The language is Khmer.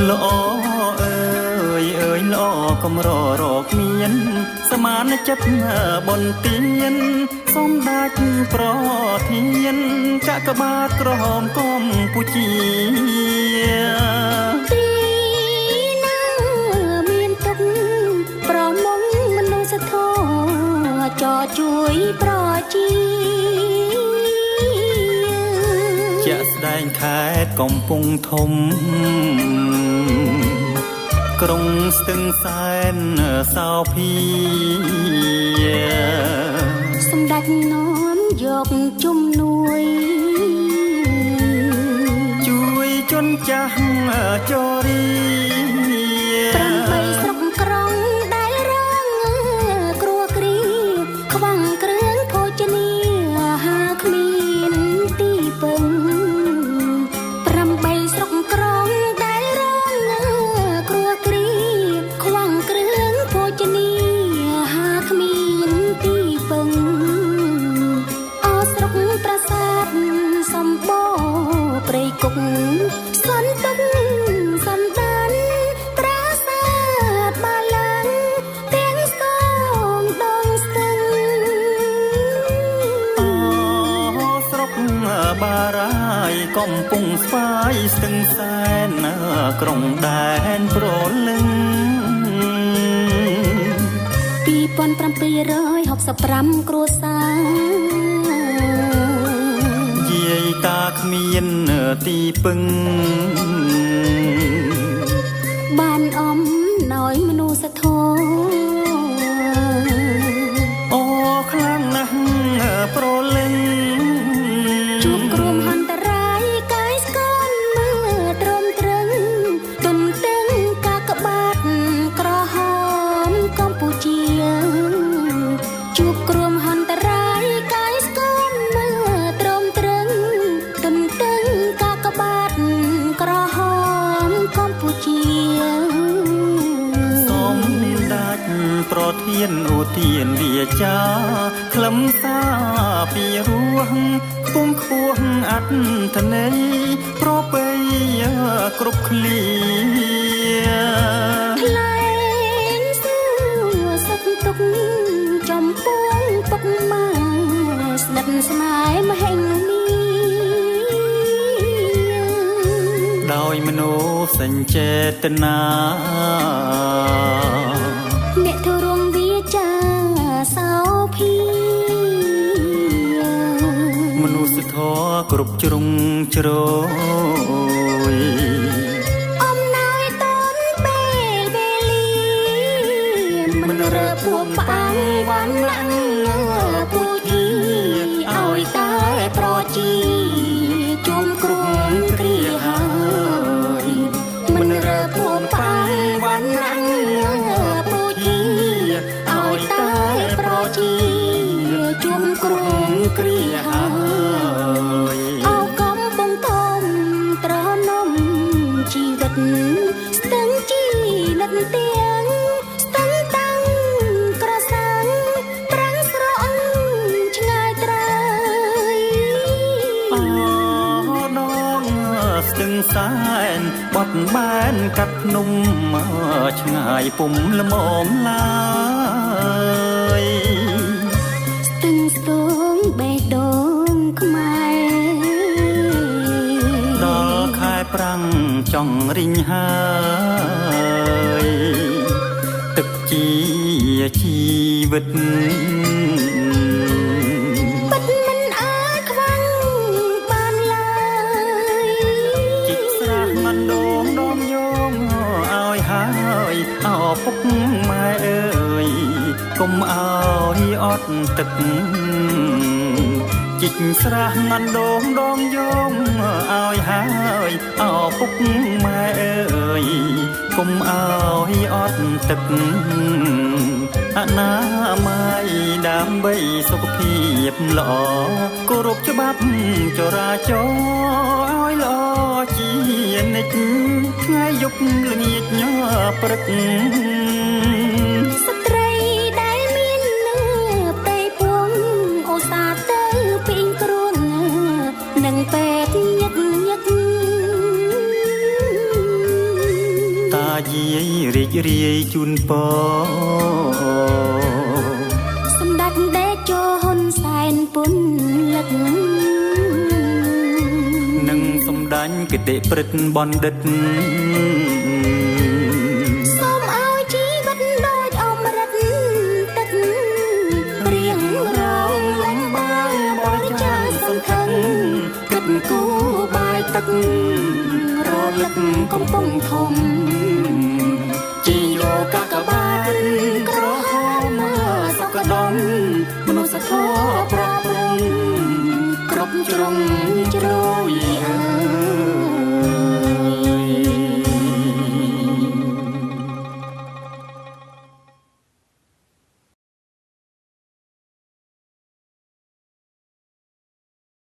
ល្អអើយអើយល្អកំររកមានសមានចិត្តបនទៀនសំដាច់ប្រធានកកបាទក្រហមកម្ពុជាទីណាមានទុកប្រមុំមនុស្សធម៌ចោជួយប្រជាជាក់ស្ដែងខេត្តកំពង់ធំក្រុងស្ទឹងសែនសោភីសម្ដេចនាំយកជំនួយជួយជនចាស់ចរី8ស្រុកក្រុងដែលរងគ្រោះគ្រាខ្វាំងគ្រឿងភោជនីហាគ្មានទីពឹង8ស្រុកក្រុងដែលរងគ្រោះគ្រាខ្វាំងគ្រឿងភោជនីហាគ្មានទីពឹងអស្រុកប្រាសាទសម្បូរព្រៃគុកសន្ទុកសន្តានប្រាសាទបាឡាំងទាំងស្ទងដងស្ទឹងអូស្រុកបារាយកំពុងស្វាយស្ទឹងសែនក្រុងដែនប្រលឹង2765គ្រួសារយាយតាគ្មានទីពឹងបានអំណោយមនុស្សធម៌អូខ្លាំងណាស់ប្រលឹងជួបគ្រោះហន្តរាយកាយស្គមមើលត្រមត្រឹងទន្ទឹងកាកបាទក្រហមកម្ពុជាជួបគ្រោះហន្តរាយកាយស្គមមើលត្រមត្រឹងទន្ទឹងកាកបាទក្រហមកម្ពុជាសំដាច់ប្រធានឧទានវាចាខ្លឹមសារពីរោះខ្ពង់ខ្ពស់អត្ថន័យប្រពៃគ្រប់ឃ្លាថ្លែងសួរសុខទុក្ខចំពោះពុកម៉ែស្និទ្ធស្នេហ៍មហិមាដោយមនោសញ្ចេតនាអ្នកធរងវាចាសោភីមនុស្សធម៌គ្រប់ជ្រុងជ្រោយអំណោយតនពេលវេលាមិនរើពួងផ្អាំងវណ្ណៈពូជីឲ្យតែប្រជាជុំក្រុងគ្រាហើយមិនរើពួងផ្អាំងវណ្ណៈពូជីឲ្យតែប្រជាជុំក្រុងគ្រាហើយអោកំពុងធំត្រនំជីវិតស្ទឹងជីនិតទាំងស្ទឹងតាំងក្រសាំងប្រាំងស្រក់ឆ្ងាយត្រើយអូដងស្ទឹងសែនបត់បែនកាត់ភ្នំឆ្ងាយពុំល្មមឡើយស្ទឹងស្ទងបេះដូងខ្មែរដល់ខែប្រាំងចង់រិញហើយទឹកជាជីវិតពិតមិនអាចខ្វាំងបានឡើយជីកស្រះមិនដងដងយោងឲ្យហើយអោពុកម៉ែអើយកុំឲ្យអត់ទឹកជីកស្រះមិនដងដងយោងឲ្យហើយអោពុកម៉ែអើយកុំឲ្យអត់ទឹក អនាម័យដើម្បីសុខភាពល្អគោរពច្បាប់ចរាចរណ៍ឲ្យល្អជានិច្ចថ្ងៃយប់ល្ងាចញ៉ាព្រឹកស្ត្រីដែលមាននៅផ្ទៃពួងឧស្សាហ៍ទៅពីងគ្រួងនឹងពេទ្យញឹកញឹកតាយាយរីករាយជូនពរសម្ដេចតេជោហ៊ុនសែនពុនលឹកនឹងសម្ដាញ់គតិព្រឹត្តបណ្ឌិតសូមឲ្យជីវិតដូចអមរិតទឹករៀងរងលំបាយបរិច្ចាគសង្ឃឹមគិតគូបាយទឹករលឹកកំពុងធំជីយោកាកបាទក្រហមសក្ដំមនុស្សធម៌ប្រព្រឹត្តគ្រប់ជ្រុងជ្រោយ